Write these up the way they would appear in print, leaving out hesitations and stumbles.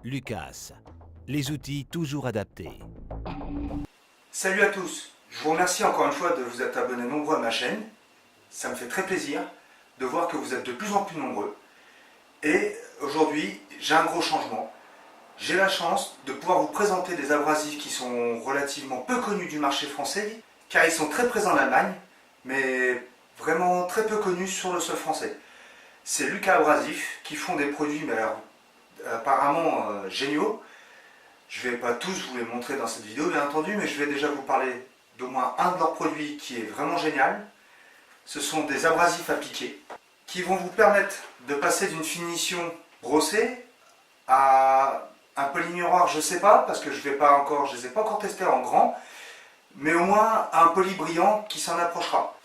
Lucas, les outils toujours adaptés. Salut à tous, je vous remercie encore une fois de vous être abonnés nombreux à ma chaîne. Ça me fait très plaisir de voir que vous êtes de plus en plus nombreux. Et aujourd'hui, j'ai un gros changement. J'ai la chance de pouvoir vous présenter des abrasifs qui sont relativement peu connus du marché français, car ils sont très présents en Allemagne, mais vraiment très peu connus sur le sol français. C'est Lucas Abrasif qui font des produits apparemment géniaux. Je ne vais pas tous vous les montrer dans cette vidéo bien entendu, mais je vais déjà vous parler d'au moins un de leurs produits qui est vraiment génial. Ce sont des abrasifs à piquer qui vont vous permettre de passer d'une finition brossée à un polymiroir, je ne sais pas, parce que je ne les ai pas encore testés en grand, mais au moins un poly brillant qui s'en approchera.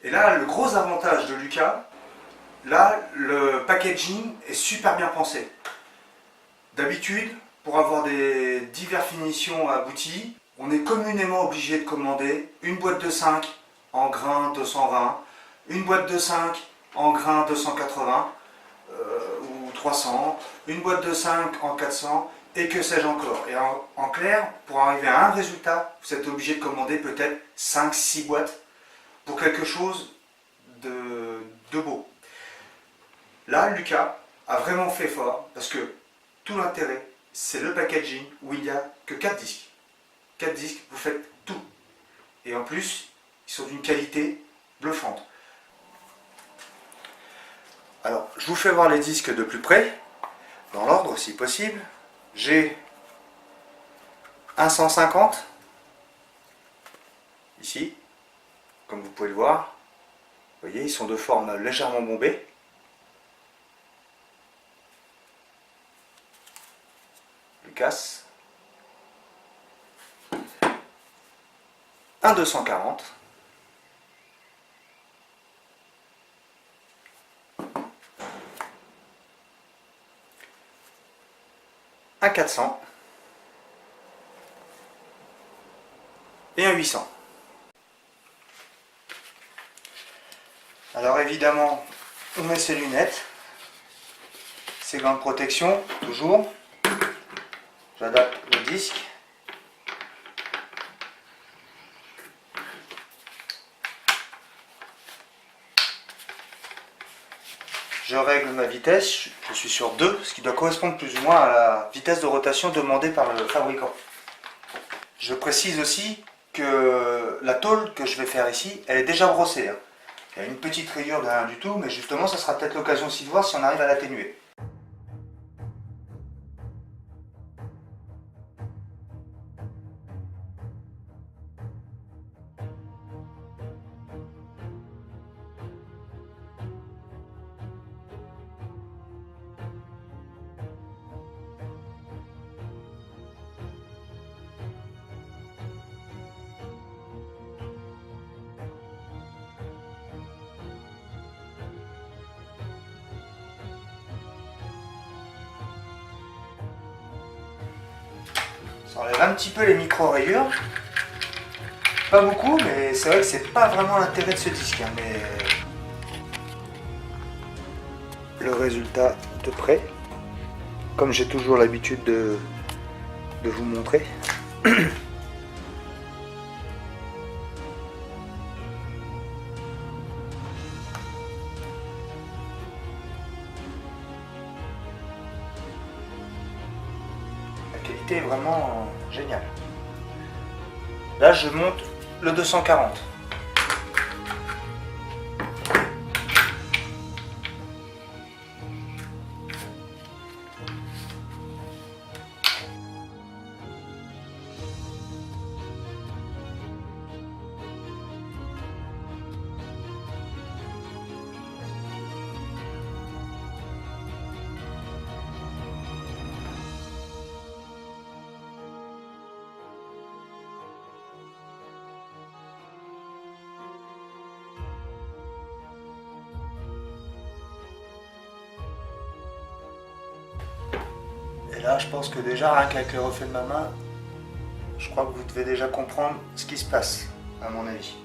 Et là, le gros avantage de Lucas, là, le packaging est super bien pensé. D'habitude, pour avoir des diverses finitions abouties, on est communément obligé de commander une boîte de 5 en grain 220, une boîte de 5 en grain 280 ou 300, une boîte de 5 en 400 et que sais-je encore. Et en clair, pour arriver à un résultat, vous êtes obligé de commander peut-être 5-6 boîtes pour quelque chose de beau. Là, Lucas a vraiment fait fort parce que tout l'intérêt, c'est le packaging où il n'y a que 4 disques. 4 disques, vous faites tout. Et en plus, ils sont d'une qualité bluffante. Alors, je vous fais voir les disques de plus près, dans l'ordre si possible. J'ai un 150, ici, comme vous pouvez le voir. Vous voyez, ils sont de forme légèrement bombée. Lucas. Un 240. Un 400. Et un 800. Alors évidemment, on met ses lunettes, ses gants de protection, toujours. J'adapte le disque. Je règle ma vitesse, je suis sur 2, ce qui doit correspondre plus ou moins à la vitesse de rotation demandée par le fabricant. Je précise aussi que la tôle que je vais faire ici, elle est déjà brossée. Il y a une petite rayure de rien du tout, mais justement, ça sera peut-être l'occasion aussi de voir si on arrive à l'atténuer. Ça enlève un petit peu les micro-rayures. Pas beaucoup, mais c'est vrai que c'est pas vraiment l'intérêt de ce disque. Mais le résultat de près, comme j'ai toujours l'habitude de vous montrer. La qualité est vraiment géniale. Là, je monte le 240. Et là, je pense que déjà, rien qu'avec le reflet de ma main, je crois que vous devez déjà comprendre ce qui se passe, à mon avis.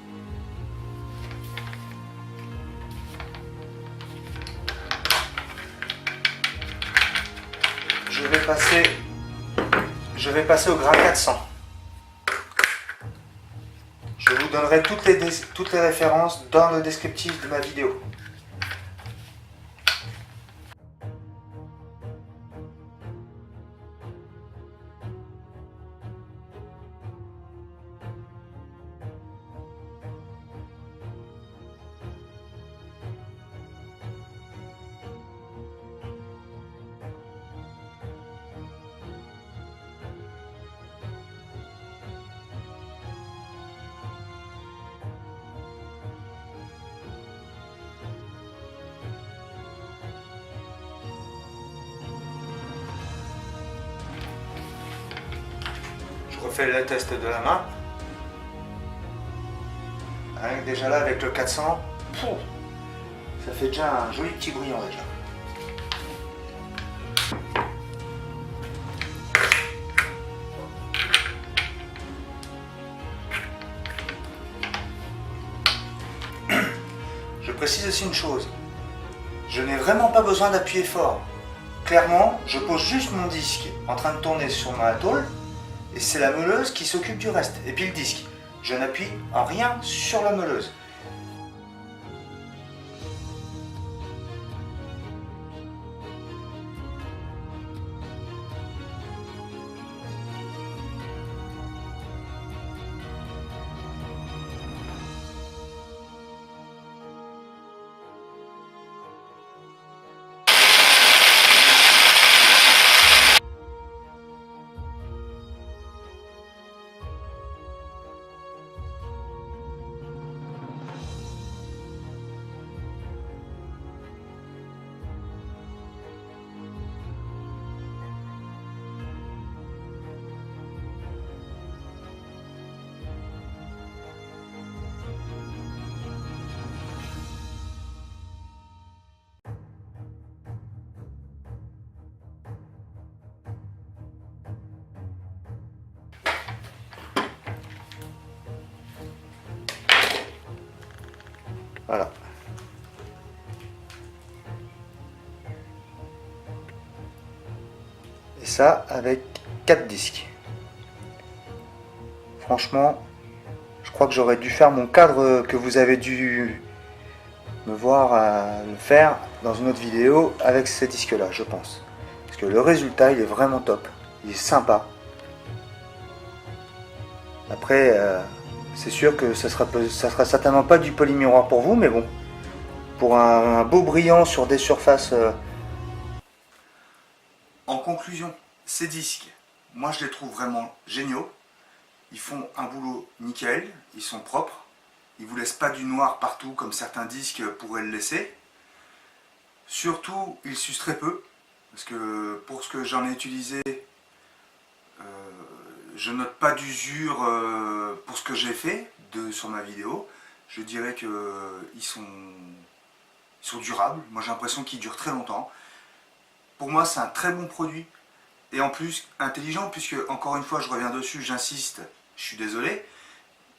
Je je vais passer au grain 400. Je vous donnerai toutes les références dans le descriptif de ma vidéo. Je refais le test de la main. Rien que déjà là avec le 400, ça fait déjà un joli petit brillant déjà. Je précise aussi une chose, je n'ai vraiment pas besoin d'appuyer fort. Clairement, je pose juste mon disque en train de tourner sur ma tôle et c'est la meuleuse qui s'occupe du reste. Et puis le disque, je n'appuie en rien sur la meuleuse. Voilà. Et ça avec 4 disques. Franchement, je crois que j'aurais dû faire mon cadre que vous avez dû me voir le faire dans une autre vidéo avec ces disques là, je pense. Parce que le résultat il est vraiment top. Il est sympa. Après, c'est sûr que ça sera certainement pas du polymiroir pour vous, mais bon, pour un beau brillant sur des surfaces. En conclusion, ces disques, moi je les trouve vraiment géniaux. Ils font un boulot nickel, ils sont propres, ils vous laissent pas du noir partout comme certains disques pourraient le laisser. Surtout, ils s'usent très peu, parce que pour ce que j'en ai utilisé, je note pas d'usure pour ce que j'ai fait sur ma vidéo. Je dirais qu'ils sont durables. Moi j'ai l'impression qu'ils durent très longtemps. Pour moi c'est un très bon produit. Et en plus intelligent, puisque encore une fois je reviens dessus, j'insiste, je suis désolé.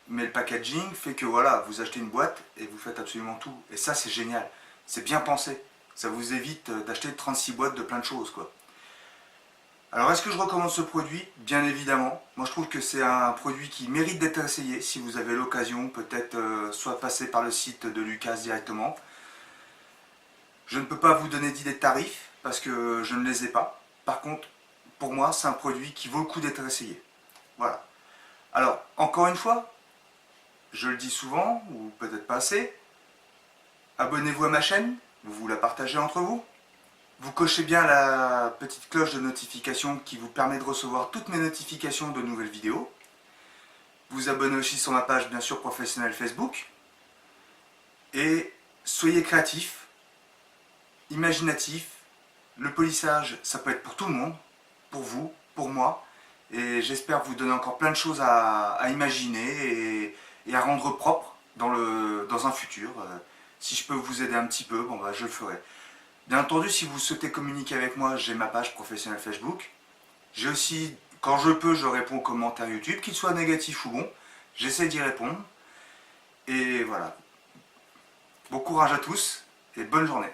Mais le packaging fait que voilà, vous achetez une boîte et vous faites absolument tout. Et ça c'est génial. C'est bien pensé. Ça vous évite d'acheter 36 boîtes de plein de choses, quoi. Alors est-ce que je recommande ce produit? Bien évidemment. Moi je trouve que c'est un produit qui mérite d'être essayé. Si vous avez l'occasion, peut-être soit passer par le site de Lucas directement. Je ne peux pas vous donner d'idée de tarifs parce que je ne les ai pas. Par contre, pour moi c'est un produit qui vaut le coup d'être essayé. Voilà. Alors encore une fois, je le dis souvent, ou peut-être pas assez, abonnez-vous à ma chaîne, vous la partagez entre vous. Vous cochez bien la petite cloche de notification qui vous permet de recevoir toutes mes notifications de nouvelles vidéos. Vous abonnez aussi sur ma page bien sûr professionnelle Facebook. Et soyez créatifs, imaginatifs. Le polissage, ça peut être pour tout le monde, pour vous, pour moi. Et j'espère vous donner encore plein de choses à imaginer et à rendre propre dans un futur. Si je peux vous aider un petit peu, bon bah je le ferai. Bien entendu, si vous souhaitez communiquer avec moi, j'ai ma page professionnelle Facebook. J'ai aussi, quand je peux, je réponds aux commentaires YouTube, qu'ils soient négatifs ou bons. J'essaie d'y répondre. Et voilà. Bon courage à tous et bonne journée.